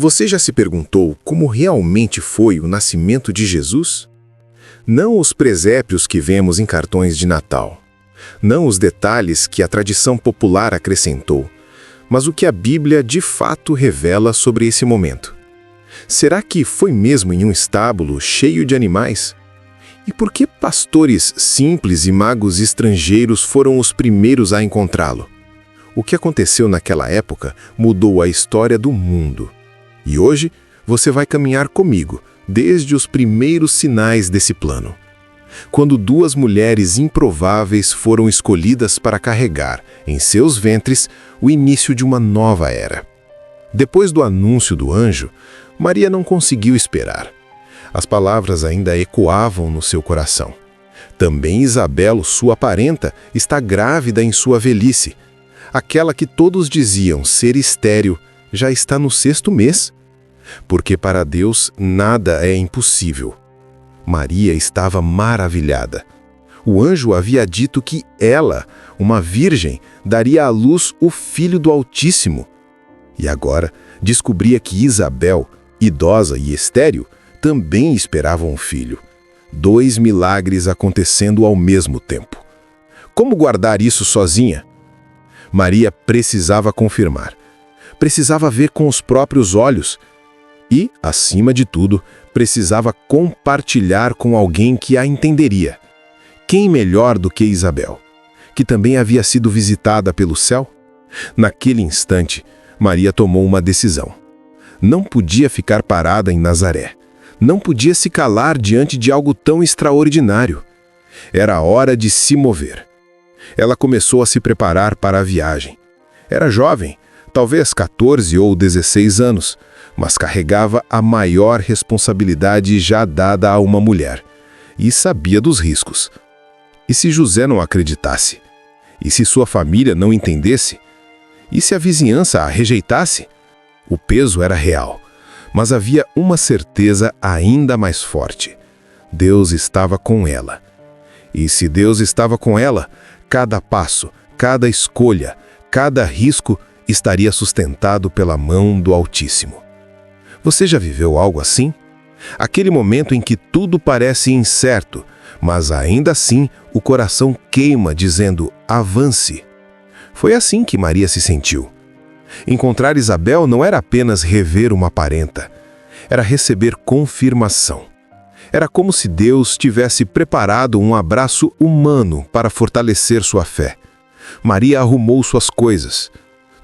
Você já se perguntou como realmente foi o nascimento de Jesus? Não os presépios que vemos em cartões de Natal, não os detalhes que a tradição popular acrescentou, mas o que a Bíblia de fato revela sobre esse momento. Será que foi mesmo em um estábulo cheio de animais? E por que pastores simples e magos estrangeiros foram os primeiros a encontrá-lo? O que aconteceu naquela época mudou a história do mundo. E hoje você vai caminhar comigo desde os primeiros sinais desse plano. Quando duas mulheres improváveis foram escolhidas para carregar em seus ventres o início de uma nova era. Depois do anúncio do anjo, Maria não conseguiu esperar. As palavras ainda ecoavam no seu coração. Também Isabel, sua parenta, está grávida em sua velhice. Aquela que todos diziam ser estéril já está no 6º mês. Porque para Deus nada é impossível. Maria estava maravilhada. O anjo havia dito que ela, uma virgem, daria à luz o Filho do Altíssimo. E agora descobria que Isabel, idosa e estéril, também esperava um filho. 2 milagres acontecendo ao mesmo tempo. Como guardar isso sozinha? Maria precisava confirmar. Precisava ver com os próprios olhos. E, acima de tudo, precisava compartilhar com alguém que a entenderia. Quem melhor do que Isabel, que também havia sido visitada pelo céu? Naquele instante, Maria tomou uma decisão. Não podia ficar parada em Nazaré. Não podia se calar diante de algo tão extraordinário. Era hora de se mover. Ela começou a se preparar para a viagem. Era jovem, talvez 14 ou 16 anos, mas carregava a maior responsabilidade já dada a uma mulher, e sabia dos riscos. E se José não acreditasse? E se sua família não entendesse? E se a vizinhança a rejeitasse? O peso era real, mas havia uma certeza ainda mais forte. Deus estava com ela. E se Deus estava com ela, cada passo, cada escolha, cada risco estaria sustentado pela mão do Altíssimo. Você já viveu algo assim? Aquele momento em que tudo parece incerto, mas ainda assim o coração queima dizendo, avance. Foi assim que Maria se sentiu. Encontrar Isabel não era apenas rever uma parenta, era receber confirmação. Era como se Deus tivesse preparado um abraço humano para fortalecer sua fé. Maria arrumou suas coisas.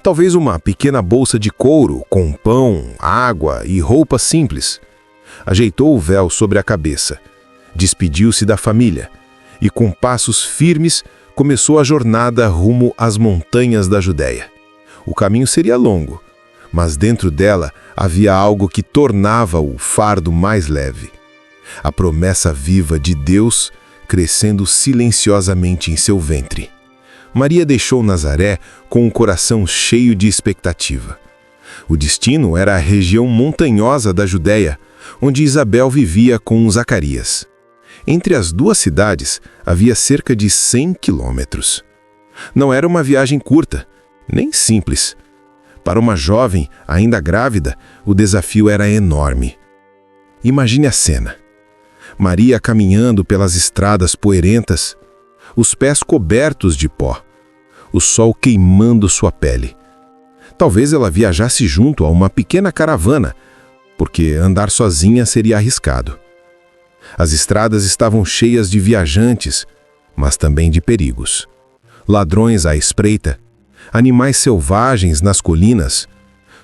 Talvez uma pequena bolsa de couro com pão, água e roupas simples. Ajeitou o véu sobre a cabeça. Despediu-se da família e, com passos firmes, começou a jornada rumo às montanhas da Judéia. O caminho seria longo, mas dentro dela havia algo que tornava o fardo mais leve. A promessa viva de Deus crescendo silenciosamente em seu ventre. Maria deixou Nazaré com o coração cheio de expectativa. O destino era a região montanhosa da Judéia, onde Isabel vivia com Zacarias. Entre as duas cidades havia cerca de 100 quilômetros. Não era uma viagem curta, nem simples. Para uma jovem, ainda grávida, o desafio era enorme. Imagine a cena. Maria caminhando pelas estradas poeirentas, os pés cobertos de pó, o sol queimando sua pele. Talvez ela viajasse junto a uma pequena caravana, porque andar sozinha seria arriscado. As estradas estavam cheias de viajantes, mas também de perigos. Ladrões à espreita, animais selvagens nas colinas,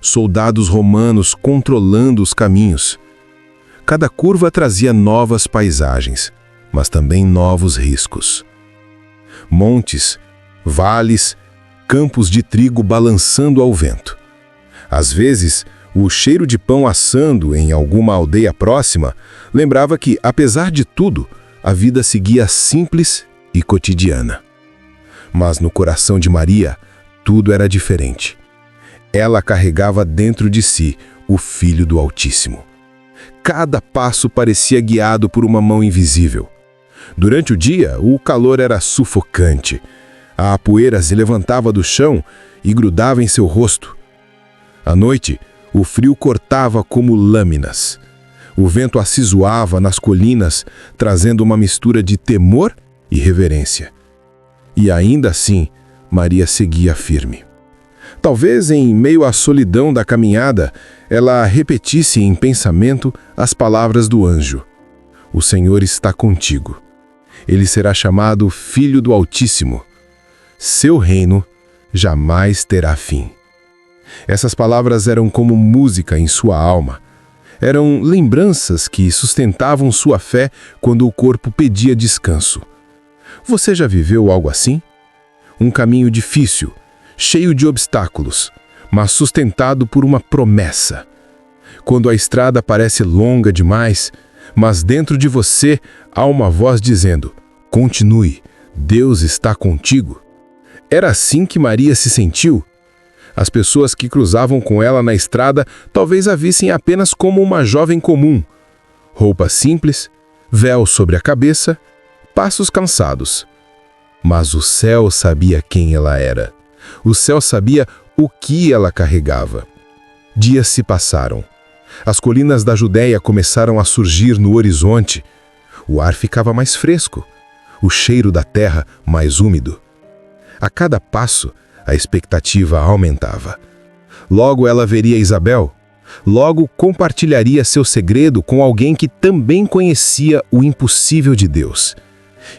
soldados romanos controlando os caminhos. Cada curva trazia novas paisagens, mas também novos riscos. Montes, vales, campos de trigo balançando ao vento. Às vezes, o cheiro de pão assando em alguma aldeia próxima lembrava que, apesar de tudo, a vida seguia simples e cotidiana. Mas no coração de Maria, tudo era diferente. Ela carregava dentro de si o Filho do Altíssimo. Cada passo parecia guiado por uma mão invisível. Durante o dia, o calor era sufocante. A poeira se levantava do chão e grudava em seu rosto. À noite, O frio cortava como lâminas. O vento acizoava nas colinas, trazendo uma mistura de temor e reverência. E ainda assim, Maria seguia firme. Talvez em meio à solidão da caminhada, ela repetisse em pensamento as palavras do anjo: "O Senhor está contigo. Ele será chamado Filho do Altíssimo. Seu reino jamais terá fim." Essas palavras eram como música em sua alma. Eram lembranças que sustentavam sua fé quando o corpo pedia descanso. Você já viveu algo assim? Um caminho difícil, cheio de obstáculos, mas sustentado por uma promessa. Quando a estrada parece longa demais, mas dentro de você há uma voz dizendo: "Continue, Deus está contigo." Era assim que Maria se sentiu. As pessoas que cruzavam com ela na estrada talvez a vissem apenas como uma jovem comum. Roupa simples, véu sobre a cabeça, passos cansados. Mas o céu sabia quem ela era. O céu sabia o que ela carregava. Dias se passaram. As colinas da Judéia começaram a surgir no horizonte. O ar ficava mais fresco, o cheiro da terra mais úmido. A cada passo, a expectativa aumentava. Logo ela veria Isabel. Logo compartilharia seu segredo com alguém que também conhecia o impossível de Deus.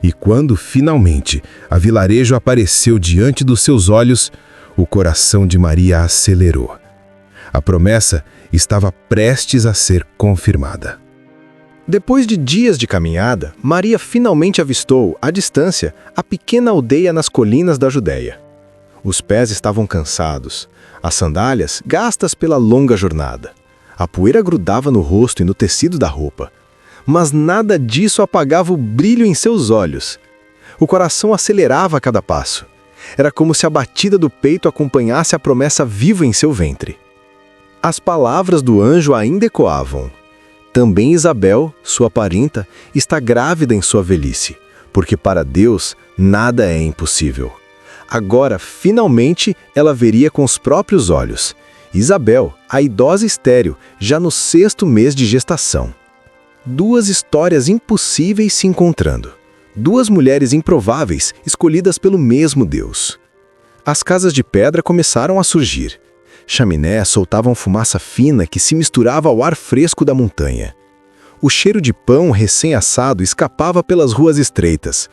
E quando, finalmente, a vilarejo apareceu diante dos seus olhos, o coração de Maria acelerou. A promessa estava prestes a ser confirmada. Depois de dias de caminhada, Maria finalmente avistou, à distância, a pequena aldeia nas colinas da Judéia. Os pés estavam cansados, as sandálias gastas pela longa jornada. A poeira grudava no rosto e no tecido da roupa. Mas nada disso apagava o brilho em seus olhos. O coração acelerava a cada passo. Era como se a batida do peito acompanhasse a promessa viva em seu ventre. As palavras do anjo ainda ecoavam. Também Isabel, sua parenta, está grávida em sua velhice, porque para Deus nada é impossível. Agora, finalmente, ela veria com os próprios olhos. Isabel, a idosa estéril, já no 6º mês de gestação. Duas histórias impossíveis se encontrando. Duas mulheres improváveis, escolhidas pelo mesmo Deus. As casas de pedra começaram a surgir. Chaminés soltavam fumaça fina que se misturava ao ar fresco da montanha. O cheiro de pão recém-assado escapava pelas ruas estreitas.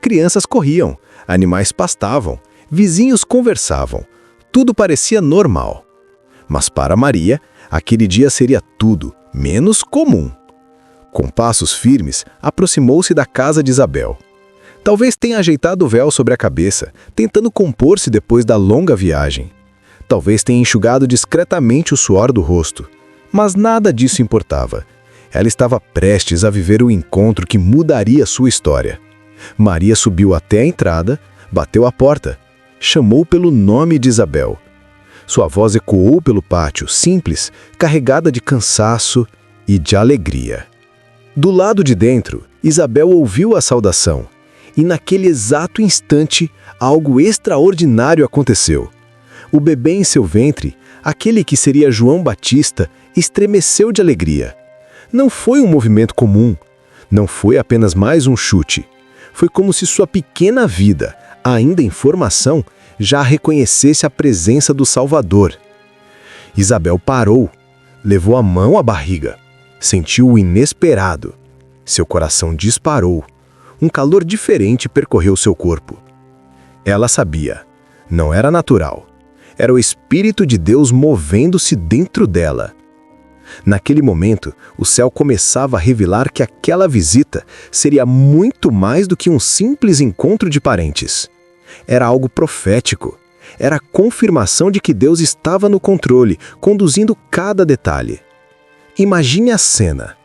Crianças corriam, animais pastavam, vizinhos conversavam. Tudo parecia normal. Mas para Maria, aquele dia seria tudo menos comum. Com passos firmes, aproximou-se da casa de Isabel. Talvez tenha ajeitado o véu sobre a cabeça, tentando compor-se depois da longa viagem. Talvez tenha enxugado discretamente o suor do rosto. Mas nada disso importava. Ela estava prestes a viver o encontro que mudaria sua história. Maria subiu até a entrada, bateu à porta, chamou pelo nome de Isabel. Sua voz ecoou pelo pátio, simples, carregada de cansaço e de alegria. Do lado de dentro, Isabel ouviu a saudação. E naquele exato instante, algo extraordinário aconteceu. O bebê em seu ventre, aquele que seria João Batista, estremeceu de alegria. Não foi um movimento comum. Não foi apenas mais um chute. Foi como se sua pequena vida, ainda em formação, já reconhecesse a presença do Salvador. Isabel parou, levou a mão à barriga, sentiu o inesperado. Seu coração disparou. Um calor diferente percorreu seu corpo. Ela sabia. Não era natural. Era o Espírito de Deus movendo-se dentro dela. Naquele momento, o céu começava a revelar que aquela visita seria muito mais do que um simples encontro de parentes. Era algo profético. Era a confirmação de que Deus estava no controle, conduzindo cada detalhe. Imagine a cena.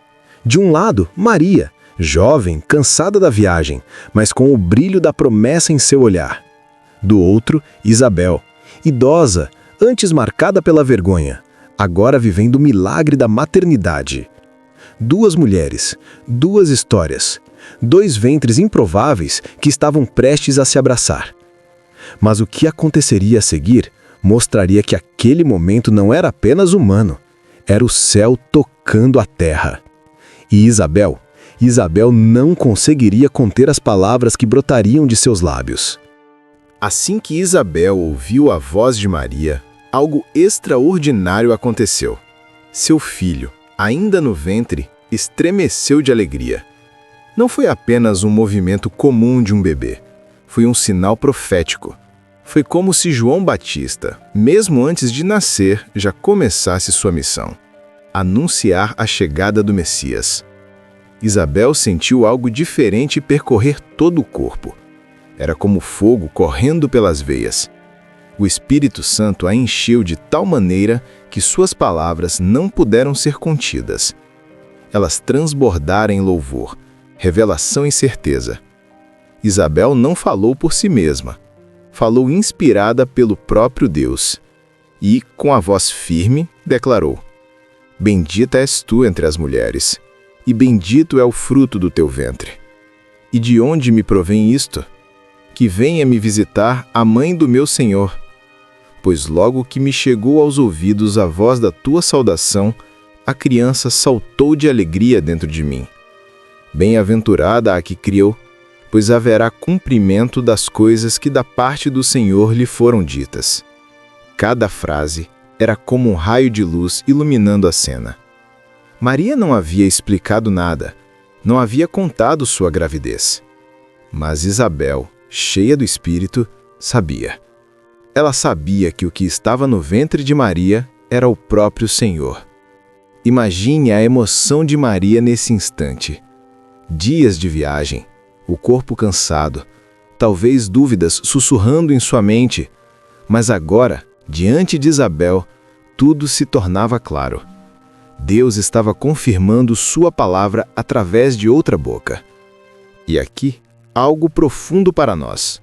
De um lado, Maria, jovem, cansada da viagem, mas com o brilho da promessa em seu olhar. Do outro, Isabel, idosa, antes marcada pela vergonha, agora vivendo o milagre da maternidade. Duas mulheres, duas histórias, dois ventres improváveis que estavam prestes a se abraçar. Mas o que aconteceria a seguir mostraria que aquele momento não era apenas humano, Era o céu tocando a terra. E Isabel não conseguiria conter as palavras que brotariam de seus lábios. Assim que Isabel ouviu a voz de Maria, algo extraordinário aconteceu. Seu filho, ainda no ventre, estremeceu de alegria. Não foi apenas um movimento comum de um bebê. Foi um sinal profético. Foi como se João Batista, mesmo antes de nascer, já começasse sua missão: anunciar a chegada do Messias. Isabel sentiu algo diferente percorrer todo o corpo. Era como fogo correndo pelas veias. O Espírito Santo a encheu de tal maneira que suas palavras não puderam ser contidas. Elas transbordaram em louvor, revelação e certeza. Isabel não falou por si mesma. Falou inspirada pelo próprio Deus. E, com a voz firme, declarou: Bendita és tu entre as mulheres, e bendito é o fruto do teu ventre. E de onde me provém isto? Que venha me visitar a mãe do meu Senhor. Pois logo que me chegou aos ouvidos a voz da tua saudação, a criança saltou de alegria dentro de mim. Bem-aventurada a que criou, pois haverá cumprimento das coisas que da parte do Senhor lhe foram ditas. Cada frase era como um raio de luz iluminando a cena. Maria não havia explicado nada, não havia contado sua gravidez. Mas Isabel, cheia do Espírito, sabia. Ela sabia que o que estava no ventre de Maria era o próprio Senhor. Imagine a emoção de Maria nesse instante. Dias de viagem, o corpo cansado, talvez dúvidas sussurrando em sua mente, mas agora, diante de Isabel, tudo se tornava claro. Deus estava confirmando sua palavra através de outra boca. E aqui, algo profundo para nós.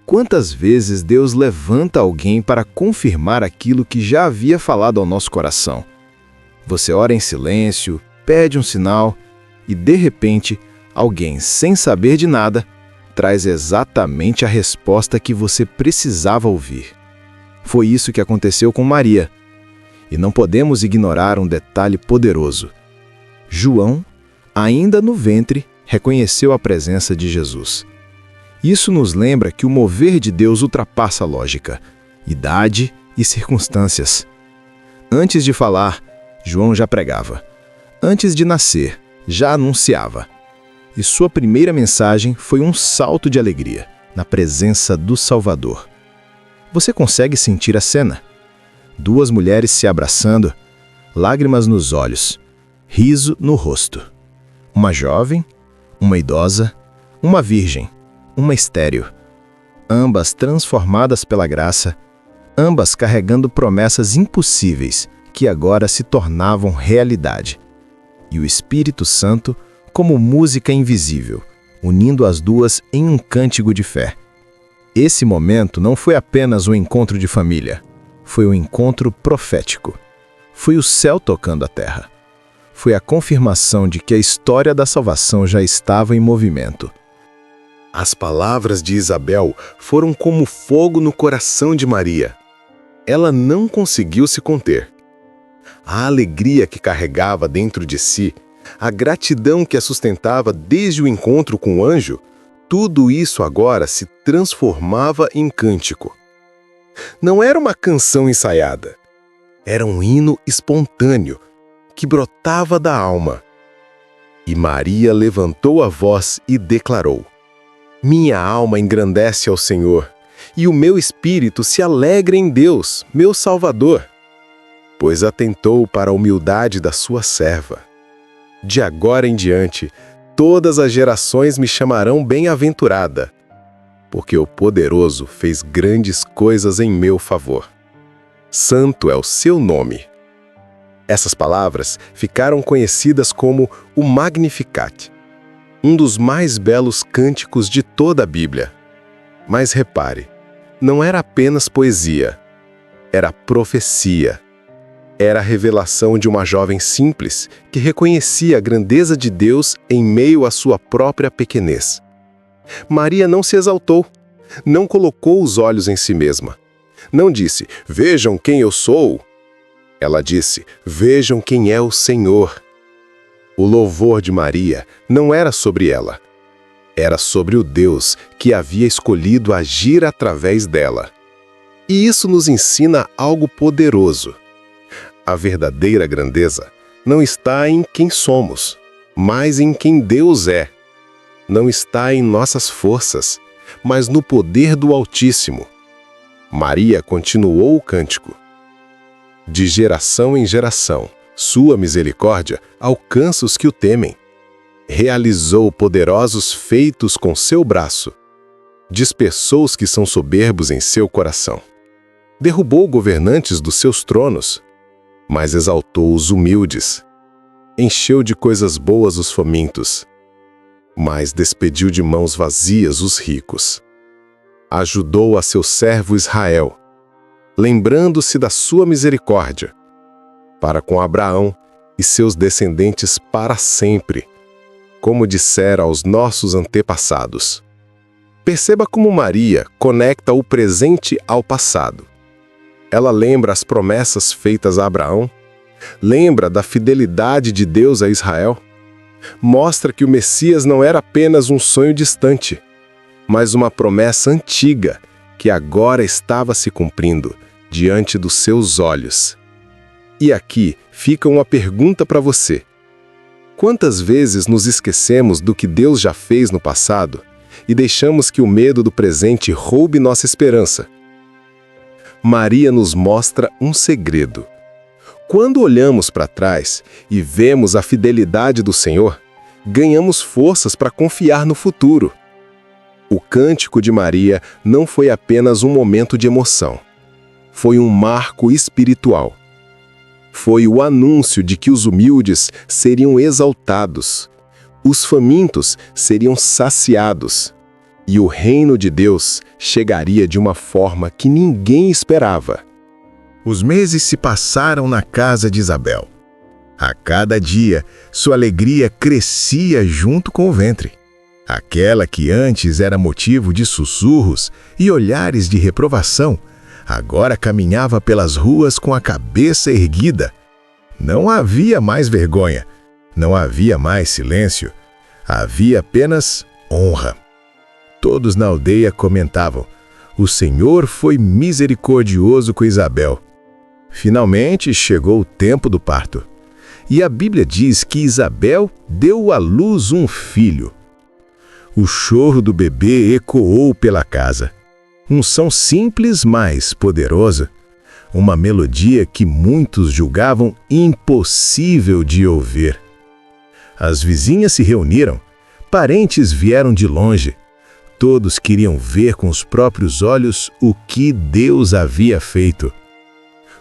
Quantas vezes Deus levanta alguém para confirmar aquilo que já havia falado ao nosso coração? Você ora em silêncio, pede um sinal, e de repente, alguém, sem saber de nada, traz exatamente a resposta que você precisava ouvir. Foi isso que aconteceu com Maria. E não podemos ignorar um detalhe poderoso. João, ainda no ventre, reconheceu a presença de Jesus. Isso nos lembra que o mover de Deus ultrapassa a lógica, idade e circunstâncias. Antes de falar, João já pregava. Antes de nascer, já anunciava. E sua primeira mensagem foi um salto de alegria, na presença do Salvador. Você consegue sentir a cena? 2 mulheres se abraçando, lágrimas nos olhos, riso no rosto. Uma jovem, uma idosa, uma virgem, uma estéril. Ambas transformadas pela graça, ambas carregando promessas impossíveis que agora se tornavam realidade. E o Espírito Santo como música invisível, unindo as duas em um cântico de fé. Esse momento não foi apenas um encontro de família, foi um encontro profético. Foi o céu tocando a terra. Foi a confirmação de que a história da salvação já estava em movimento. As palavras de Isabel foram como fogo no coração de Maria. Ela não conseguiu se conter. A alegria que carregava dentro de si, a gratidão que a sustentava desde o encontro com o anjo, tudo isso agora se transformava em cântico. Não era uma canção ensaiada. Era um hino espontâneo, que brotava da alma. E Maria levantou a voz e declarou: Minha alma engrandece ao Senhor, e o meu espírito se alegra em Deus, meu Salvador, pois atentou para a humildade da sua serva. De agora em diante, todas as gerações me chamarão bem-aventurada, porque o Poderoso fez grandes coisas em meu favor. Santo é o seu nome. Essas palavras ficaram conhecidas como o Magnificat, um dos mais belos cânticos de toda a Bíblia. Mas repare, não era apenas poesia, era profecia. Era a revelação de uma jovem simples que reconhecia a grandeza de Deus em meio à sua própria pequenez. Maria não se exaltou, não colocou os olhos em si mesma. Não disse, vejam quem eu sou. Ela disse: "Vejam quem é o Senhor." O louvor de Maria não era sobre ela. Era sobre o Deus que havia escolhido agir através dela. E isso nos ensina algo poderoso. A verdadeira grandeza não está em quem somos, mas em quem Deus é. Não está em nossas forças, mas no poder do Altíssimo. Maria continuou o cântico. De geração em geração, sua misericórdia alcança os que o temem. Realizou poderosos feitos com seu braço. Dispersou os que são soberbos em seu coração. Derrubou governantes dos seus tronos, mas exaltou os humildes. Encheu de coisas boas os famintos, mas despediu de mãos vazias os ricos. Ajudou a seu servo Israel, lembrando-se da sua misericórdia, para com Abraão e seus descendentes para sempre, como dissera aos nossos antepassados. Perceba como Maria conecta o presente ao passado. Ela lembra as promessas feitas a Abraão, lembra da fidelidade de Deus a Israel, mostra que o Messias não era apenas um sonho distante, mas uma promessa antiga que agora estava se cumprindo diante dos seus olhos. E aqui fica uma pergunta para você. Quantas vezes nos esquecemos do que Deus já fez no passado e deixamos que o medo do presente roube nossa esperança? Maria nos mostra um segredo. Quando olhamos para trás e vemos a fidelidade do Senhor, ganhamos forças para confiar no futuro. O cântico de Maria não foi apenas um momento de emoção. Foi um marco espiritual. Foi o anúncio de que os humildes seriam exaltados, os famintos seriam saciados, e o reino de Deus chegaria de uma forma que ninguém esperava. Os meses se passaram na casa de Isabel. A cada dia, sua alegria crescia junto com o ventre. Aquela que antes era motivo de sussurros e olhares de reprovação, agora caminhava pelas ruas com a cabeça erguida. Não havia mais vergonha, não havia mais silêncio, havia apenas honra. Todos na aldeia comentavam: "O Senhor foi misericordioso com Isabel." Finalmente chegou o tempo do parto. E a Bíblia diz que Isabel deu à luz um filho. O choro do bebê ecoou pela casa. Um som simples, mas poderoso. Uma melodia que muitos julgavam impossível de ouvir. As vizinhas se reuniram, parentes vieram de longe. Todos queriam ver com os próprios olhos o que Deus havia feito.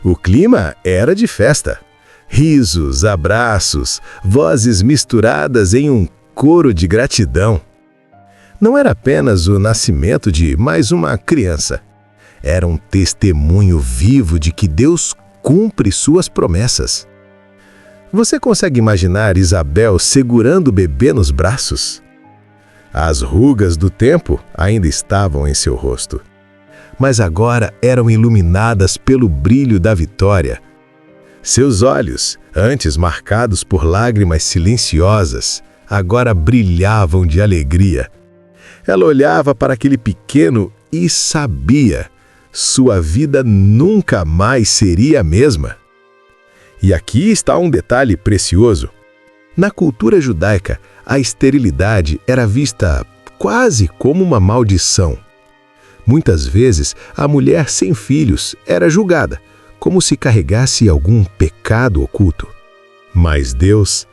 O clima era de festa. Risos, abraços, vozes misturadas em um coro de gratidão. Não era apenas o nascimento de mais uma criança. Era um testemunho vivo de que Deus cumpre suas promessas. Você consegue imaginar Isabel segurando o bebê nos braços? As rugas do tempo ainda estavam em seu rosto, mas agora eram iluminadas pelo brilho da vitória. Seus olhos, antes marcados por lágrimas silenciosas, agora brilhavam de alegria. Ela olhava para aquele pequeno e sabia: sua vida nunca mais seria a mesma. E aqui está um detalhe precioso. Na cultura judaica, a esterilidade era vista quase como uma maldição. Muitas vezes, a mulher sem filhos era julgada, como se carregasse algum pecado oculto. Mas Deus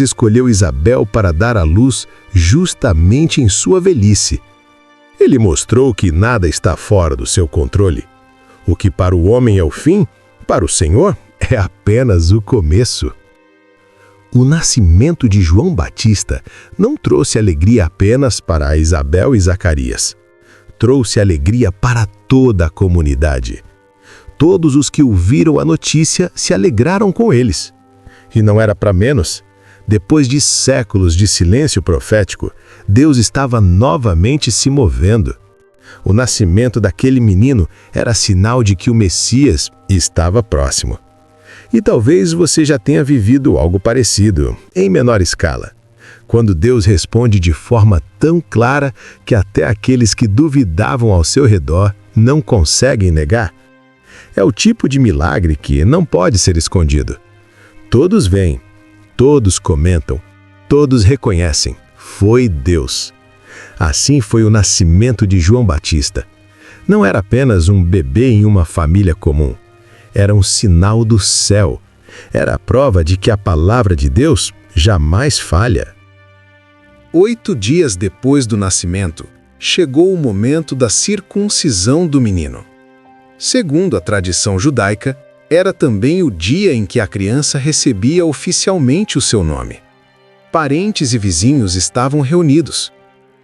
escolheu Isabel para dar à luz justamente em sua velhice. Ele mostrou que nada está fora do seu controle. O que para o homem é o fim, para o Senhor é apenas o começo. O nascimento de João Batista não trouxe alegria apenas para Isabel e Zacarias. Trouxe alegria para toda a comunidade. Todos os que ouviram a notícia se alegraram com eles. E não era para menos. Depois de séculos de silêncio profético, Deus estava novamente se movendo. O nascimento daquele menino era sinal de que o Messias estava próximo. E talvez você já tenha vivido algo parecido, em menor escala, quando Deus responde de forma tão clara que até aqueles que duvidavam ao seu redor não conseguem negar. É o tipo de milagre que não pode ser escondido. Todos veem, todos comentam, todos reconhecem. Foi Deus. Assim foi o nascimento de João Batista. Não era apenas um bebê em uma família comum. Era um sinal do céu. Era a prova de que a palavra de Deus jamais falha. 8 dias depois do nascimento, chegou o momento da circuncisão do menino. Segundo a tradição judaica, era também o dia em que a criança recebia oficialmente o seu nome. Parentes e vizinhos estavam reunidos.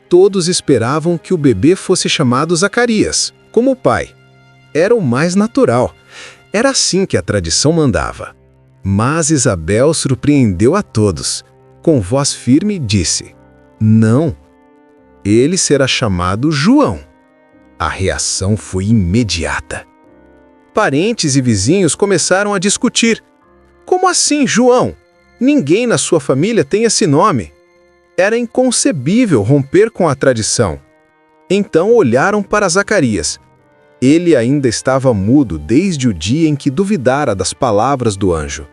Todos esperavam que o bebê fosse chamado Zacarias, como o pai. Era o mais natural. Era assim que a tradição mandava. Mas Isabel surpreendeu a todos. Com voz firme disse: "Não, ele será chamado João." A reação foi imediata. Parentes e vizinhos começaram a discutir. Como assim, João? Ninguém na sua família tem esse nome. Era inconcebível romper com a tradição. Então olharam para Zacarias. Ele ainda estava mudo desde o dia em que duvidara das palavras do anjo.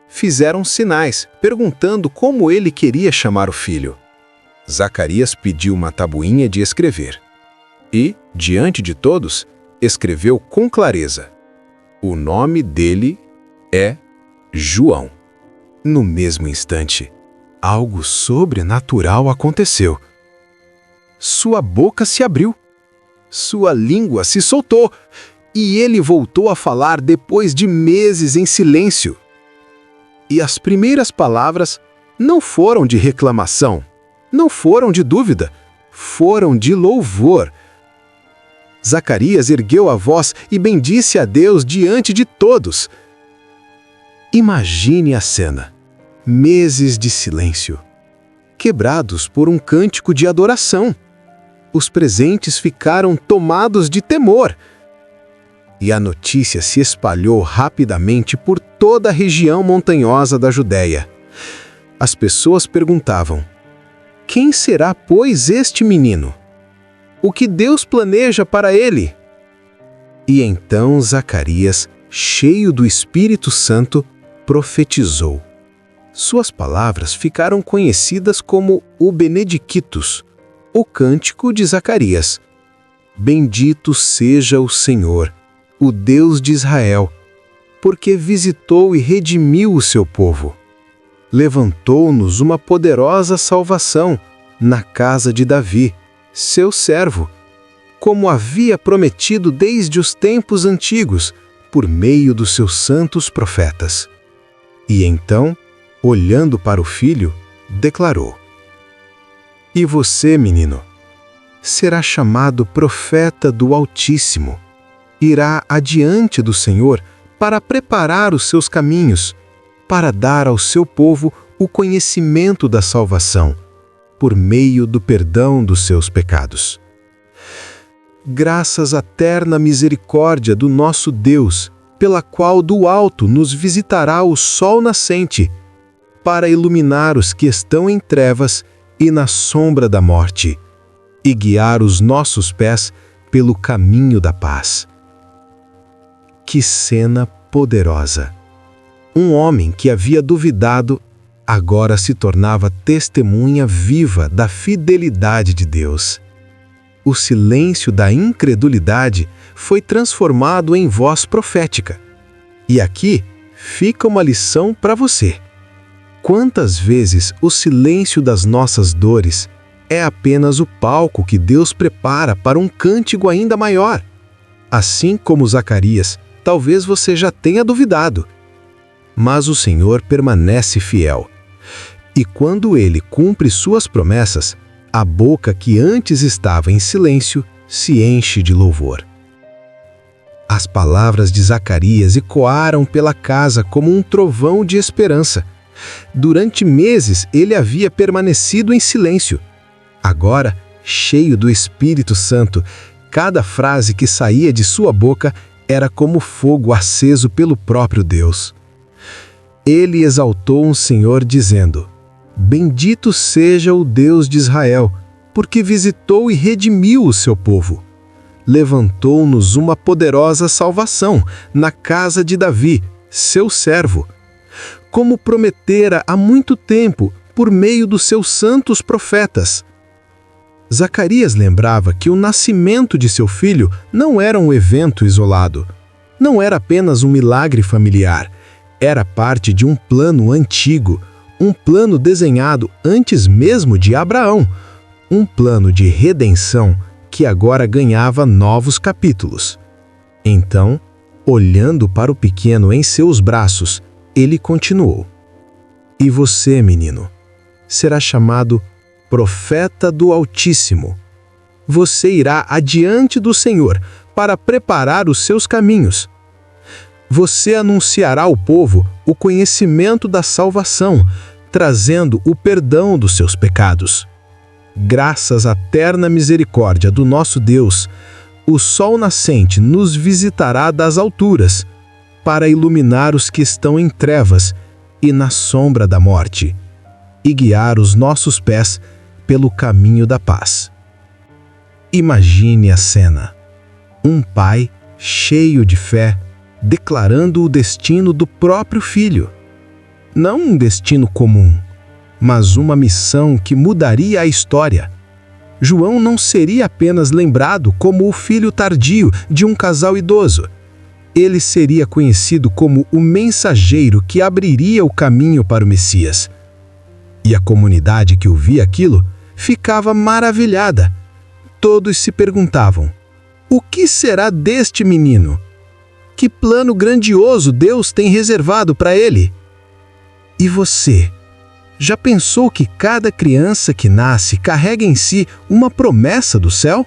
Fizeram sinais, perguntando como ele queria chamar o filho. Zacarias pediu uma tabuinha de escrever. E, diante de todos, escreveu com clareza: "O nome dele é João." No mesmo instante, algo sobrenatural aconteceu. Sua boca se abriu. Sua língua se soltou. E ele voltou a falar depois de meses em silêncio. E as primeiras palavras não foram de reclamação, não foram de dúvida, foram de louvor. Zacarias ergueu a voz e bendisse a Deus diante de todos. Imagine a cena. Meses de silêncio, quebrados por um cântico de adoração. Os presentes ficaram tomados de temor. E a notícia se espalhou rapidamente por toda a região montanhosa da Judéia. As pessoas perguntavam: "Quem será, pois, este menino? O que Deus planeja para ele?" E então Zacarias, cheio do Espírito Santo, profetizou. Suas palavras ficaram conhecidas como o Benedictus, o cântico de Zacarias. Bendito seja o Senhor, o Deus de Israel, porque visitou e redimiu o seu povo. Levantou-nos uma poderosa salvação na casa de Davi, seu servo, como havia prometido desde os tempos antigos, por meio dos seus santos profetas. E então, olhando para o filho, declarou: "E você, menino, será chamado profeta do Altíssimo. Irá adiante do Senhor para preparar os seus caminhos, para dar ao seu povo o conhecimento da salvação, por meio do perdão dos seus pecados. Graças à terna misericórdia do nosso Deus, pela qual do alto nos visitará o sol nascente, para iluminar os que estão em trevas e na sombra da morte, e guiar os nossos pés pelo caminho da paz." Que cena poderosa! Um homem que havia duvidado, agora se tornava testemunha viva da fidelidade de Deus. O silêncio da incredulidade foi transformado em voz profética. E aqui fica uma lição para você. Quantas vezes o silêncio das nossas dores é apenas o palco que Deus prepara para um cântico ainda maior? Assim como Zacarias, talvez você já tenha duvidado. Mas o Senhor permanece fiel. E quando Ele cumpre suas promessas, a boca que antes estava em silêncio se enche de louvor. As palavras de Zacarias ecoaram pela casa como um trovão de esperança. Durante meses ele havia permanecido em silêncio. Agora, cheio do Espírito Santo, cada frase que saía de sua boca era como fogo aceso pelo próprio Deus. Ele exaltou um Senhor dizendo: Bendito seja o Deus de Israel, porque visitou e redimiu o seu povo. Levantou-nos uma poderosa salvação na casa de Davi, seu servo, como prometera há muito tempo por meio dos seus santos profetas. Zacarias lembrava que o nascimento de seu filho não era um evento isolado, não era apenas um milagre familiar, era parte de um plano antigo, um plano desenhado antes mesmo de Abraão, um plano de redenção que agora ganhava novos capítulos. Então, olhando para o pequeno em seus braços, ele continuou: E você, menino, será chamado Profeta do Altíssimo. Você irá adiante do Senhor para preparar os seus caminhos. Você anunciará ao povo o conhecimento da salvação, trazendo o perdão dos seus pecados. Graças à terna misericórdia do nosso Deus, o sol nascente nos visitará das alturas, para iluminar os que estão em trevas e na sombra da morte, e guiar os nossos pés pelo caminho da paz. Imagine a cena: um pai cheio de fé, declarando o destino do próprio filho. Não um destino comum, mas uma missão que mudaria a história. João não seria apenas lembrado como o filho tardio de um casal idoso. Ele seria conhecido como o mensageiro que abriria o caminho para o Messias. E a comunidade que ouvia aquilo ficava maravilhada. Todos se perguntavam: o que será deste menino? Que plano grandioso Deus tem reservado para ele? E você? Já pensou que cada criança que nasce carrega em si uma promessa do céu?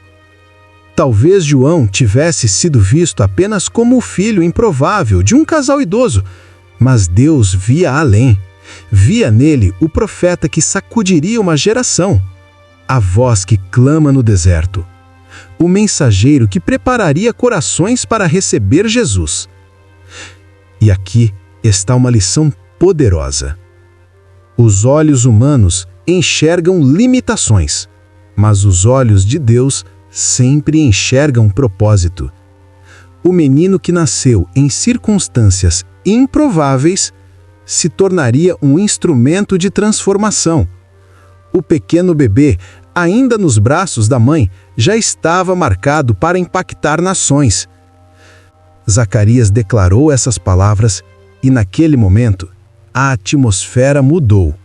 Talvez João tivesse sido visto apenas como o filho improvável de um casal idoso, mas Deus via além. Via nele o profeta que sacudiria uma geração, a voz que clama no deserto, o mensageiro que prepararia corações para receber Jesus. E aqui está uma lição poderosa. Os olhos humanos enxergam limitações, mas os olhos de Deus sempre enxergam propósito. O menino que nasceu em circunstâncias improváveis se tornaria um instrumento de transformação. O pequeno bebê, ainda nos braços da mãe, já estava marcado para impactar nações. Zacarias declarou essas palavras e, naquele momento, a atmosfera mudou.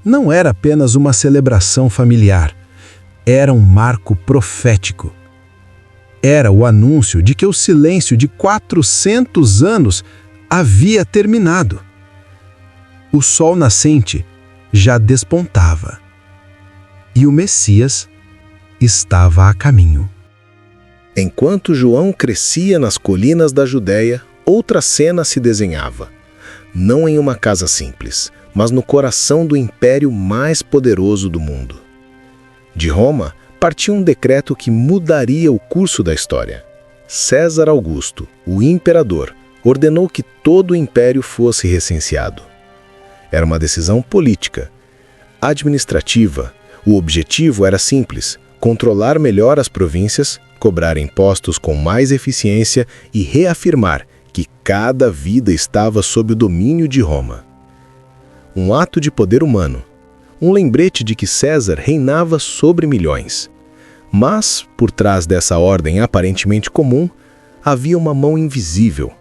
Não era apenas uma celebração familiar, era um marco profético. Era o anúncio de que o silêncio de 400 anos havia terminado. O sol nascente já despontava. E o Messias estava a caminho. Enquanto João crescia nas colinas da Judéia, outra cena se desenhava. Não em uma casa simples, mas no coração do império mais poderoso do mundo. De Roma, partiu um decreto que mudaria o curso da história. César Augusto, o imperador, ordenou que todo o império fosse recenseado. Era uma decisão política, administrativa. O objetivo era simples: controlar melhor as províncias, cobrar impostos com mais eficiência e reafirmar que cada vida estava sob o domínio de Roma. Um ato de poder humano, um lembrete de que César reinava sobre milhões. Mas, por trás dessa ordem aparentemente comum, havia uma mão invisível,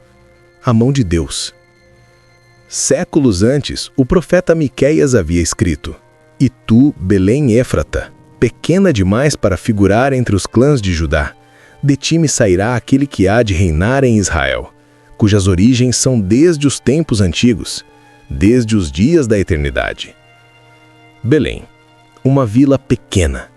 a mão de Deus. Séculos antes, o profeta Miqueias havia escrito: E tu, Belém Éfrata, pequena demais para figurar entre os clãs de Judá, de ti me sairá aquele que há de reinar em Israel, cujas origens são desde os tempos antigos, desde os dias da eternidade. Belém, uma vila pequena,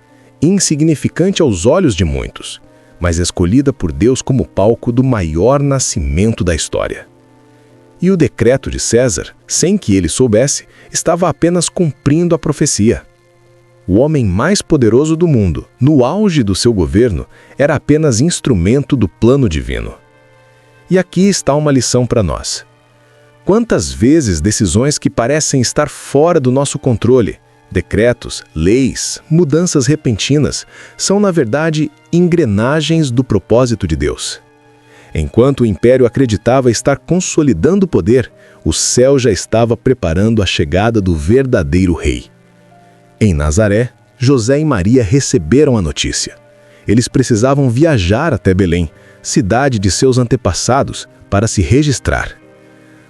insignificante aos olhos de muitos, mas escolhida por Deus como palco do maior nascimento da história. E o decreto de César, sem que ele soubesse, estava apenas cumprindo a profecia. O homem mais poderoso do mundo, no auge do seu governo, era apenas instrumento do plano divino. E aqui está uma lição para nós. Quantas vezes decisões que parecem estar fora do nosso controle, decretos, leis, mudanças repentinas, são na verdade engrenagens do propósito de Deus. Enquanto o império acreditava estar consolidando o poder, o céu já estava preparando a chegada do verdadeiro rei. Em Nazaré, José e Maria receberam a notícia. Eles precisavam viajar até Belém, cidade de seus antepassados, para se registrar.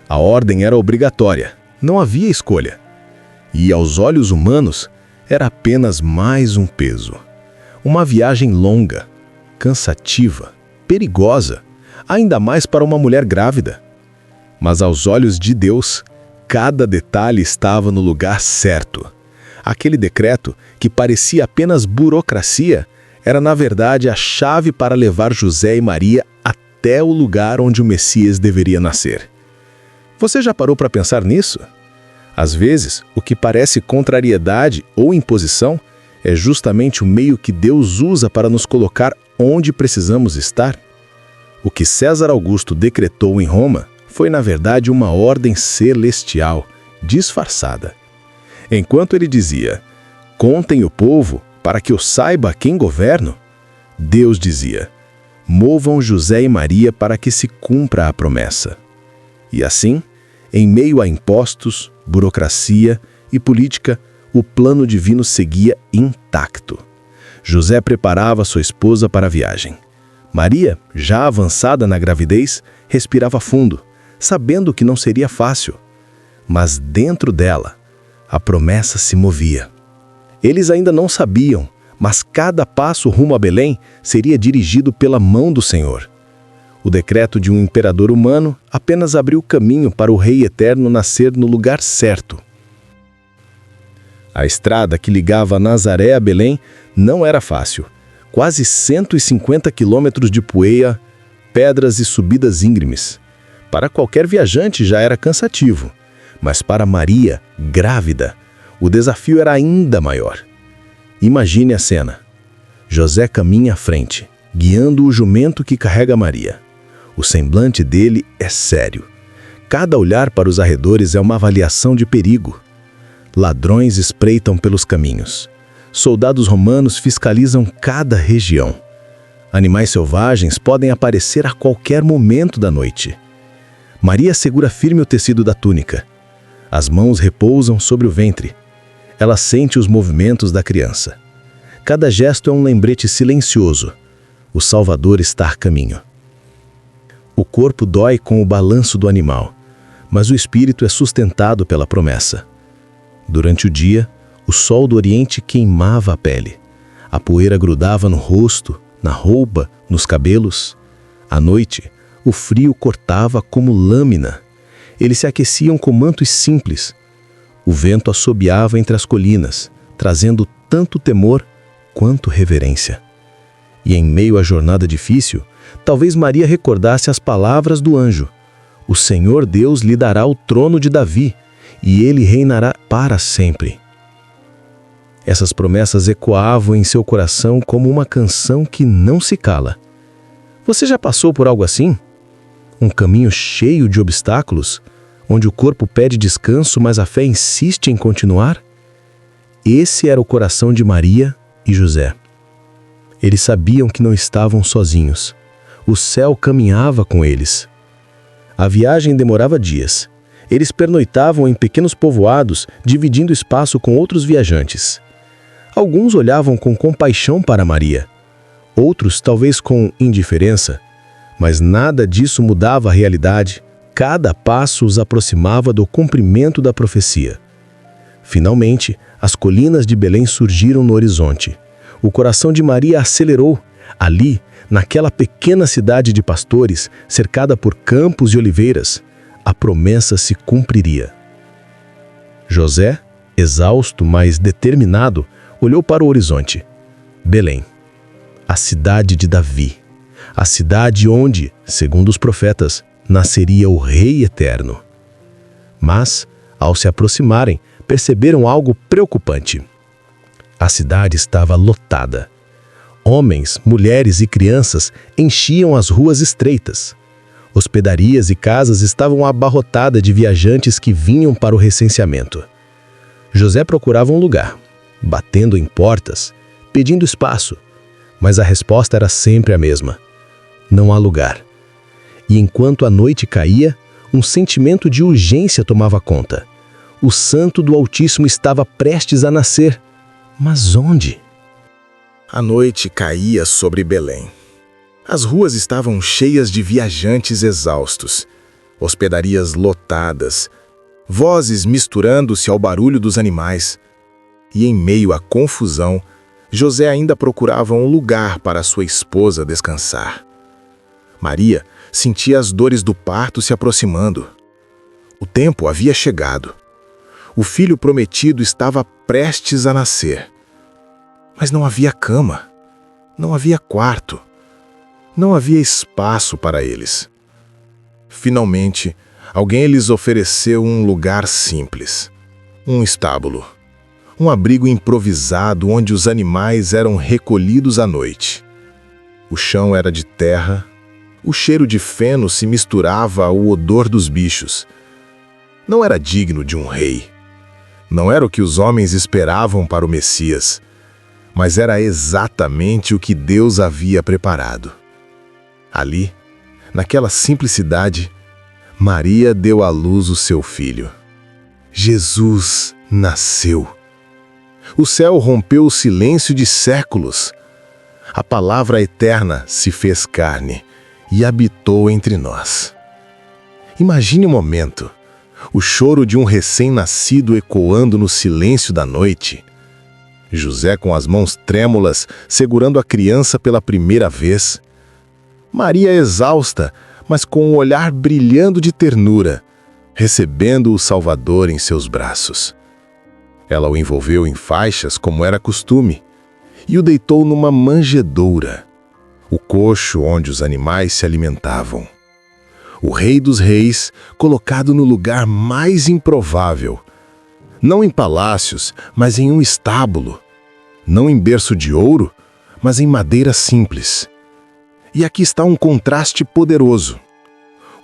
A ordem era obrigatória, não havia escolha. E, aos olhos humanos, era apenas mais um peso. Uma viagem longa, cansativa, perigosa, ainda mais para uma mulher grávida. Mas aos olhos de Deus, cada detalhe estava no lugar certo. Aquele decreto, que parecia apenas burocracia, era na verdade a chave para levar José e Maria até o lugar onde o Messias deveria nascer. Você já parou para pensar nisso? Às vezes, o que parece contrariedade ou imposição é justamente o meio que Deus usa para nos colocar onde precisamos estar. O que César Augusto decretou em Roma foi, na verdade, uma ordem celestial, disfarçada. Enquanto ele dizia, contem o povo para que eu saiba a quem governo, Deus dizia, movam José e Maria para que se cumpra a promessa. E assim, em meio a impostos, burocracia e política, o plano divino seguia intacto. José preparava sua esposa para a viagem. Maria, já avançada na gravidez, respirava fundo, sabendo que não seria fácil. Mas dentro dela, a promessa se movia. Eles ainda não sabiam, mas cada passo rumo a Belém seria dirigido pela mão do Senhor. O decreto de um imperador humano apenas abriu caminho para o Rei Eterno nascer no lugar certo. A estrada que ligava Nazaré a Belém não era fácil. Quase 150 quilômetros de poeira, pedras e subidas íngremes. Para qualquer viajante já era cansativo, mas para Maria, grávida, o desafio era ainda maior. Imagine a cena. José caminha à frente, guiando o jumento que carrega Maria. O semblante dele é sério. Cada olhar para os arredores é uma avaliação de perigo. Ladrões espreitam pelos caminhos. Soldados romanos fiscalizam cada região. Animais selvagens podem aparecer a qualquer momento da noite. Maria segura firme o tecido da túnica. As mãos repousam sobre o ventre. Ela sente os movimentos da criança. Cada gesto é um lembrete silencioso. O Salvador está a caminho. O corpo dói com o balanço do animal, mas o espírito é sustentado pela promessa. Durante o dia, o sol do Oriente queimava a pele. A poeira grudava no rosto, na roupa, nos cabelos. À noite, o frio cortava como lâmina. Eles se aqueciam com mantos simples. O vento assobiava entre as colinas, trazendo tanto temor quanto reverência. E em meio à jornada difícil, talvez Maria recordasse as palavras do anjo. O Senhor Deus lhe dará o trono de Davi, e ele reinará para sempre. Essas promessas ecoavam em seu coração como uma canção que não se cala. Você já passou por algo assim? Um caminho cheio de obstáculos, onde o corpo pede descanso, mas a fé insiste em continuar? Esse era o coração de Maria e José. Eles sabiam que não estavam sozinhos. O céu caminhava com eles. A viagem demorava dias. Eles pernoitavam em pequenos povoados, dividindo espaço com outros viajantes. Alguns olhavam com compaixão para Maria. Outros, talvez com indiferença. Mas nada disso mudava a realidade. Cada passo os aproximava do cumprimento da profecia. Finalmente, as colinas de Belém surgiram no horizonte. O coração de Maria acelerou. Ali, naquela pequena cidade de pastores, cercada por campos e oliveiras, a promessa se cumpriria. José, exausto, mas determinado, olhou para o horizonte. Belém, a cidade de Davi, a cidade onde, segundo os profetas, nasceria o Rei Eterno. Mas, ao se aproximarem, perceberam algo preocupante. A cidade estava lotada. Homens, mulheres e crianças enchiam as ruas estreitas. Hospedarias e casas estavam abarrotadas de viajantes que vinham para o recenseamento. José procurava um lugar, batendo em portas, pedindo espaço, mas a resposta era sempre a mesma: não há lugar. E enquanto a noite caía, um sentimento de urgência tomava conta. O Santo do Altíssimo estava prestes a nascer. Mas onde? A noite caía sobre Belém. As ruas estavam cheias de viajantes exaustos, hospedarias lotadas, vozes misturando-se ao barulho dos animais. E em meio à confusão, José ainda procurava um lugar para sua esposa descansar. Maria sentia as dores do parto se aproximando. O tempo havia chegado. O filho prometido estava prestes a nascer. Mas não havia cama, não havia quarto, não havia espaço para eles. Finalmente, alguém lhes ofereceu um lugar simples, um estábulo, um abrigo improvisado onde os animais eram recolhidos à noite. O chão era de terra, o cheiro de feno se misturava ao odor dos bichos. Não era digno de um rei. Não era o que os homens esperavam para o Messias, mas era exatamente o que Deus havia preparado. Ali, naquela simplicidade, Maria deu à luz o seu filho. Jesus nasceu. O céu rompeu o silêncio de séculos. A palavra eterna se fez carne e habitou entre nós. Imagine o momento, o choro de um recém-nascido ecoando no silêncio da noite. José com as mãos trêmulas, segurando a criança pela primeira vez. Maria exausta, mas com o olhar brilhando de ternura, recebendo o Salvador em seus braços. Ela o envolveu em faixas, como era costume, e o deitou numa manjedoura, o coxo onde os animais se alimentavam. O Rei dos Reis, colocado no lugar mais improvável, não em palácios, mas em um estábulo, não em berço de ouro, mas em madeira simples. E aqui está um contraste poderoso.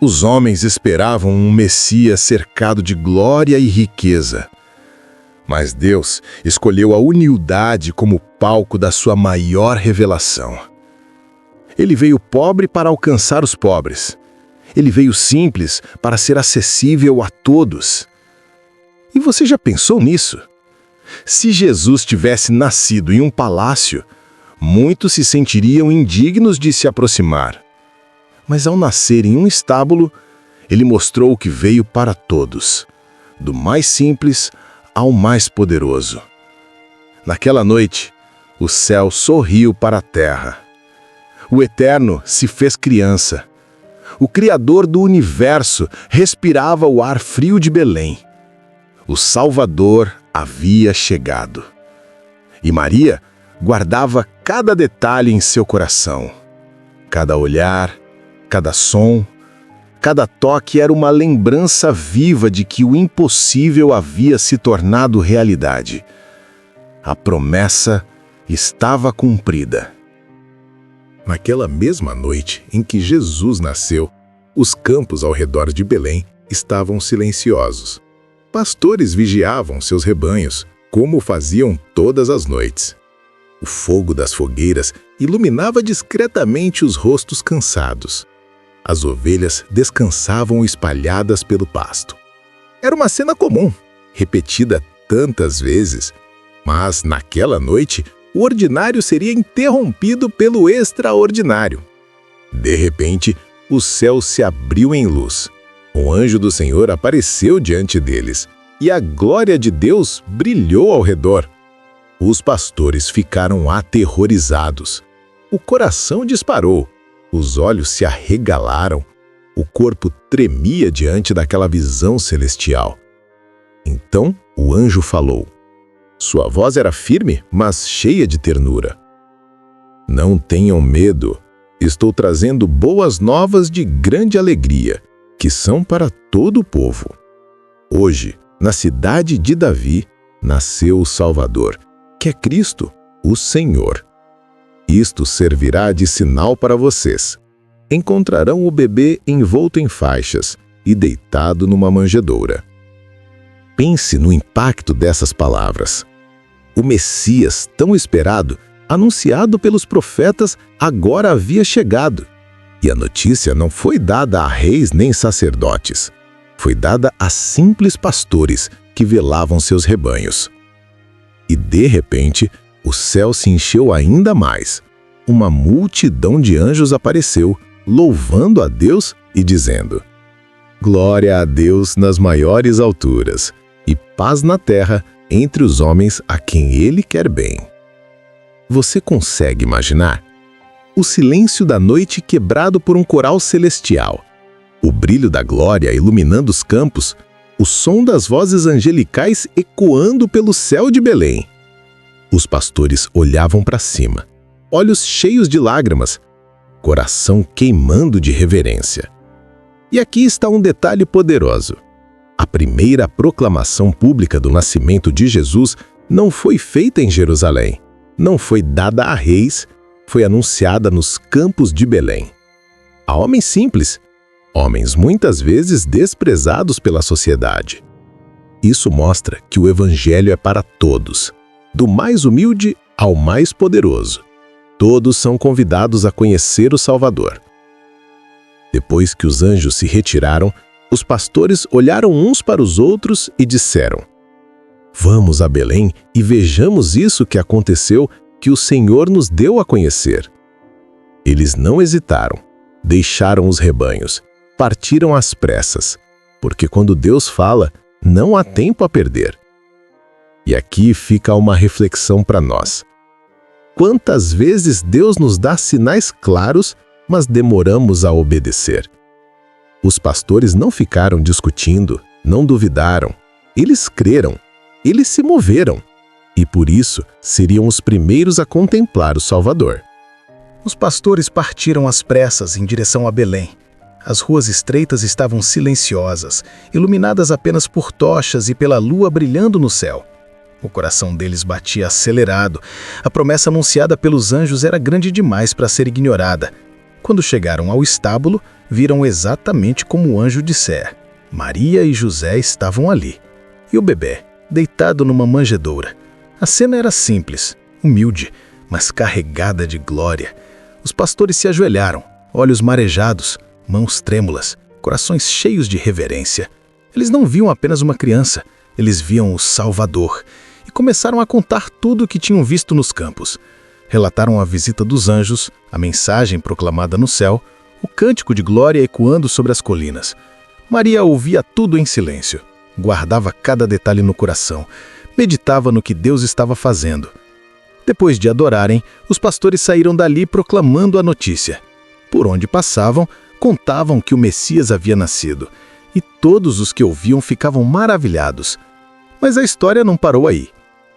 Os homens esperavam um Messias cercado de glória e riqueza. Mas Deus escolheu a humildade como palco da sua maior revelação. Ele veio pobre para alcançar os pobres. Ele veio simples para ser acessível a todos. E você já pensou nisso? Se Jesus tivesse nascido em um palácio, muitos se sentiriam indignos de se aproximar. Mas ao nascer em um estábulo, ele mostrou que veio para todos, do mais simples ao mais poderoso. Naquela noite, o céu sorriu para a terra. O Eterno se fez criança. O Criador do universo respirava o ar frio de Belém. O Salvador havia chegado. E Maria guardava cada detalhe em seu coração. Cada olhar, cada som, cada toque era uma lembrança viva de que o impossível havia se tornado realidade. A promessa estava cumprida. Naquela mesma noite em que Jesus nasceu, os campos ao redor de Belém estavam silenciosos. Pastores vigiavam seus rebanhos, como faziam todas as noites. O fogo das fogueiras iluminava discretamente os rostos cansados. As ovelhas descansavam espalhadas pelo pasto. Era uma cena comum, repetida tantas vezes, mas naquela noite o ordinário seria interrompido pelo extraordinário. De repente, o céu se abriu em luz. Um anjo do Senhor apareceu diante deles, e a glória de Deus brilhou ao redor. Os pastores ficaram aterrorizados. O coração disparou, os olhos se arregalaram, o corpo tremia diante daquela visão celestial. Então o anjo falou. Sua voz era firme, mas cheia de ternura. Não tenham medo, estou trazendo boas novas de grande alegria, que são para todo o povo. Hoje, na cidade de Davi, nasceu o Salvador, que é Cristo, o Senhor. Isto servirá de sinal para vocês. encontrarão o bebê envolto em faixas e deitado numa manjedoura. Pense no impacto dessas palavras. O Messias, tão esperado, anunciado pelos profetas, agora havia chegado. E a notícia não foi dada a reis nem sacerdotes. Foi dada a simples pastores que velavam seus rebanhos. E, de repente, o céu se encheu ainda mais. Uma multidão de anjos apareceu, louvando a Deus e dizendo: Glória a Deus nas maiores alturas, e paz na terra entre os homens a quem Ele quer bem. Você consegue imaginar? O silêncio da noite quebrado por um coral celestial, o brilho da glória iluminando os campos, o som das vozes angelicais ecoando pelo céu de Belém. Os pastores olhavam para cima, olhos cheios de lágrimas, coração queimando de reverência. E aqui está um detalhe poderoso. A primeira proclamação pública do nascimento de Jesus não foi feita em Jerusalém, não foi dada a reis, foi anunciada nos campos de Belém. A homens simples, homens muitas vezes desprezados pela sociedade. Isso mostra que o Evangelho é para todos, do mais humilde ao mais poderoso. Todos são convidados a conhecer o Salvador. Depois que os anjos se retiraram, os pastores olharam uns para os outros e disseram: Vamos a Belém e vejamos isso que aconteceu, que o Senhor nos deu a conhecer. Eles não hesitaram, deixaram os rebanhos, partiram às pressas, porque quando Deus fala, não há tempo a perder. E aqui fica uma reflexão para nós. Quantas vezes Deus nos dá sinais claros, mas demoramos a obedecer? Os pastores não ficaram discutindo, não duvidaram. Eles creram, eles se moveram. E por isso seriam os primeiros a contemplar o Salvador. Os pastores partiram às pressas em direção a Belém. As ruas estreitas estavam silenciosas, iluminadas apenas por tochas e pela lua brilhando no céu. O coração deles batia acelerado. A promessa anunciada pelos anjos era grande demais para ser ignorada. Quando chegaram ao estábulo, viram exatamente como o anjo dissera. Maria e José estavam ali. E o bebê, deitado numa manjedoura. A cena era simples, humilde, mas carregada de glória. Os pastores se ajoelharam, olhos marejados, mãos trêmulas, corações cheios de reverência. Eles não viam apenas uma criança, eles viam o Salvador. E começaram a contar tudo o que tinham visto nos campos. Relataram a visita dos anjos, a mensagem proclamada no céu, o cântico de glória ecoando sobre as colinas. Maria ouvia tudo em silêncio, guardava cada detalhe no coração, meditava no que Deus estava fazendo. Depois de adorarem, os pastores saíram dali proclamando a notícia. Por onde passavam, contavam que o Messias havia nascido, e todos os que ouviam ficavam maravilhados. Mas a história não parou aí.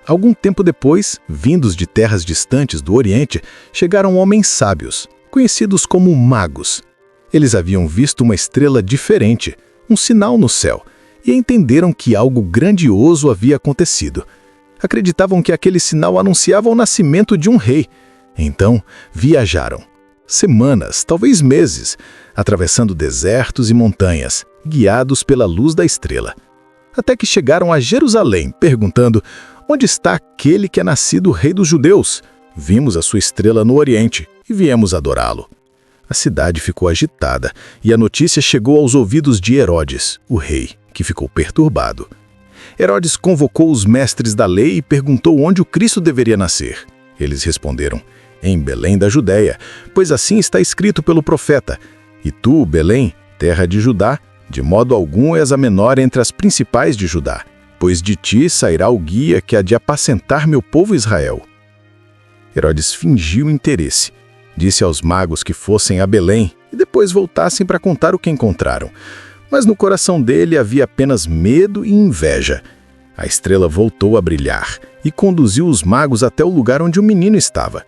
Algum tempo depois, vindos de terras distantes do Oriente, chegaram homens sábios, conhecidos como magos. Eles haviam visto uma estrela diferente, um sinal no céu, e entenderam que algo grandioso havia acontecido. Acreditavam que aquele sinal anunciava o nascimento de um rei. Então, viajaram. Semanas, talvez meses, atravessando desertos e montanhas, guiados pela luz da estrela. Até que chegaram a Jerusalém, perguntando: onde está aquele que é nascido rei dos judeus? Vimos a sua estrela no Oriente e viemos adorá-lo. A cidade ficou agitada e a notícia chegou aos ouvidos de Herodes, o rei, que ficou perturbado. Herodes convocou os mestres da lei e perguntou onde o Cristo deveria nascer. Eles responderam: em Belém da Judéia, pois assim está escrito pelo profeta: e tu, Belém, terra de Judá, de modo algum és a menor entre as principais de Judá, pois de ti sairá o guia que há de apacentar meu povo Israel. Herodes fingiu interesse. Disse aos magos que fossem a Belém e depois voltassem para contar o que encontraram. Mas no coração dele havia apenas medo e inveja. A estrela voltou a brilhar e conduziu os magos até o lugar onde o menino estava.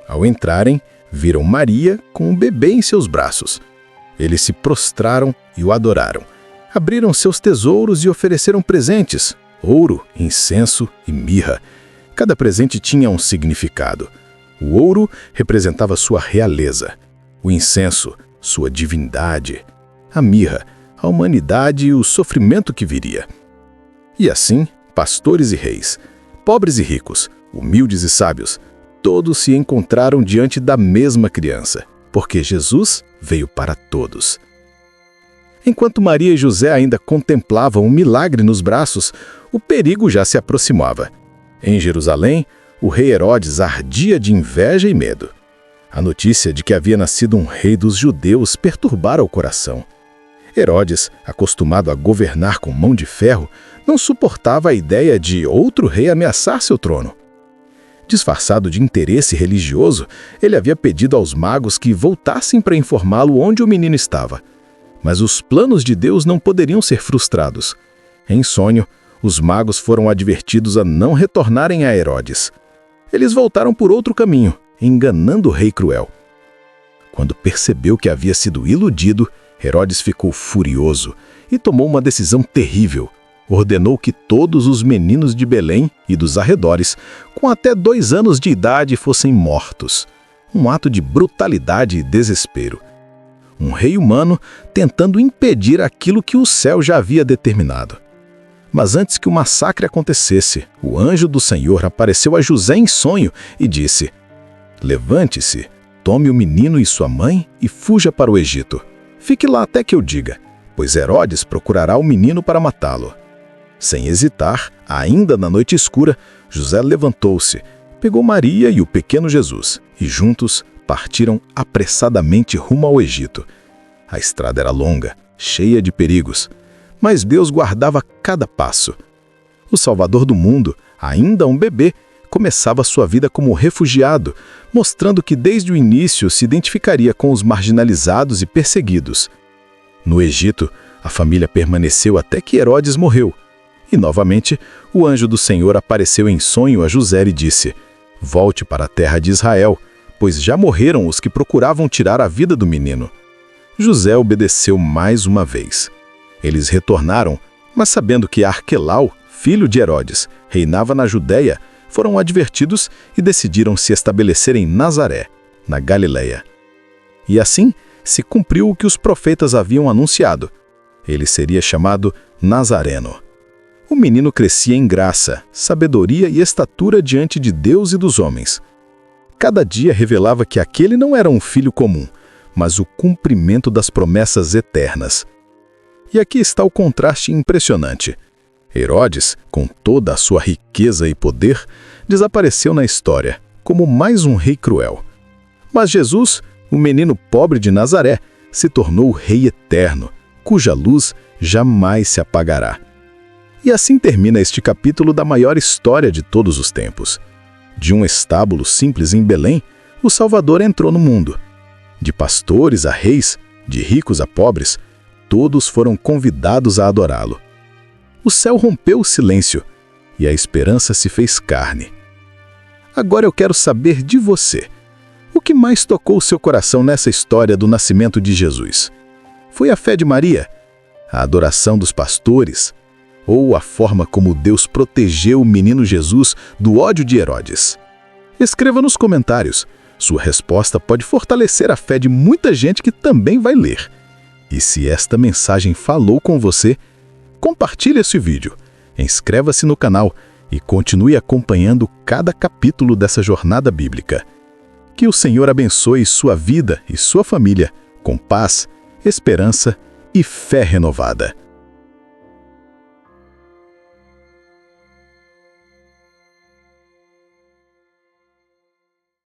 Ao entrarem, viram Maria com um bebê em seus braços. Eles se prostraram e o adoraram. Abriram seus tesouros e ofereceram presentes: ouro, incenso e mirra. Cada presente tinha um significado. O ouro representava sua realeza. O incenso sua divindade, a mirra, a humanidade e o sofrimento que viria. E assim, pastores e reis, pobres e ricos, humildes e sábios, todos se encontraram diante da mesma criança, porque Jesus veio para todos. Enquanto Maria e José ainda contemplavam o milagre nos braços, o perigo já se aproximava. Em Jerusalém, o rei Herodes ardia de inveja e medo. A notícia de que havia nascido um rei dos judeus perturbara o coração. Herodes, acostumado a governar com mão de ferro, não suportava a ideia de outro rei ameaçar seu trono. Disfarçado de interesse religioso, ele havia pedido aos magos que voltassem para informá-lo onde o menino estava. Mas os planos de Deus não poderiam ser frustrados. Em sonho, os magos foram advertidos a não retornarem a Herodes. Eles voltaram por outro caminho, enganando o rei cruel. Quando percebeu que havia sido iludido, Herodes ficou furioso e tomou uma decisão terrível. Ordenou que todos os meninos de Belém e dos arredores, com até 2 anos de idade, fossem mortos. Um ato de brutalidade e desespero. Um rei humano tentando impedir aquilo que o céu já havia determinado. Mas antes que o massacre acontecesse, o anjo do Senhor apareceu a José em sonho e disse: "Levante-se, tome o menino e sua mãe e fuja para o Egito. Fique lá até que eu diga, pois Herodes procurará o menino para matá-lo." Sem hesitar, ainda na noite escura, José levantou-se, pegou Maria e o pequeno Jesus, e juntos partiram apressadamente rumo ao Egito. A estrada era longa, cheia de perigos, mas Deus guardava cada passo. O Salvador do mundo, ainda um bebê, começava sua vida como refugiado, mostrando que desde o início se identificaria com os marginalizados e perseguidos. No Egito, a família permaneceu até que Herodes morreu. E novamente, o anjo do Senhor apareceu em sonho a José e disse: "Volte para a terra de Israel, pois já morreram os que procuravam tirar a vida do menino." José obedeceu mais uma vez. Eles retornaram, mas sabendo que Arquelau, filho de Herodes, reinava na Judeia, foram advertidos e decidiram se estabelecer em Nazaré, na Galileia. E assim se cumpriu o que os profetas haviam anunciado. Ele seria chamado Nazareno. O menino crescia em graça, sabedoria e estatura diante de Deus e dos homens. Cada dia revelava que aquele não era um filho comum, mas o cumprimento das promessas eternas. E aqui está o contraste impressionante. Herodes, com toda a sua riqueza e poder, desapareceu na história, como mais um rei cruel. Mas Jesus, o menino pobre de Nazaré, se tornou o rei eterno, cuja luz jamais se apagará. E assim termina este capítulo da maior história de todos os tempos. De um estábulo simples em Belém, o Salvador entrou no mundo. De pastores a reis, de ricos a pobres, todos foram convidados a adorá-lo. O céu rompeu o silêncio e a esperança se fez carne. Agora eu quero saber de você. O que mais tocou seu coração nessa história do nascimento de Jesus? Foi a fé de Maria? A adoração dos pastores? Ou a forma como Deus protegeu o menino Jesus do ódio de Herodes? Escreva nos comentários. Sua resposta pode fortalecer a fé de muita gente que também vai ler. E se esta mensagem falou com você, compartilhe esse vídeo, inscreva-se no canal e continue acompanhando cada capítulo dessa jornada bíblica. Que o Senhor abençoe sua vida e sua família com paz, esperança e fé renovada.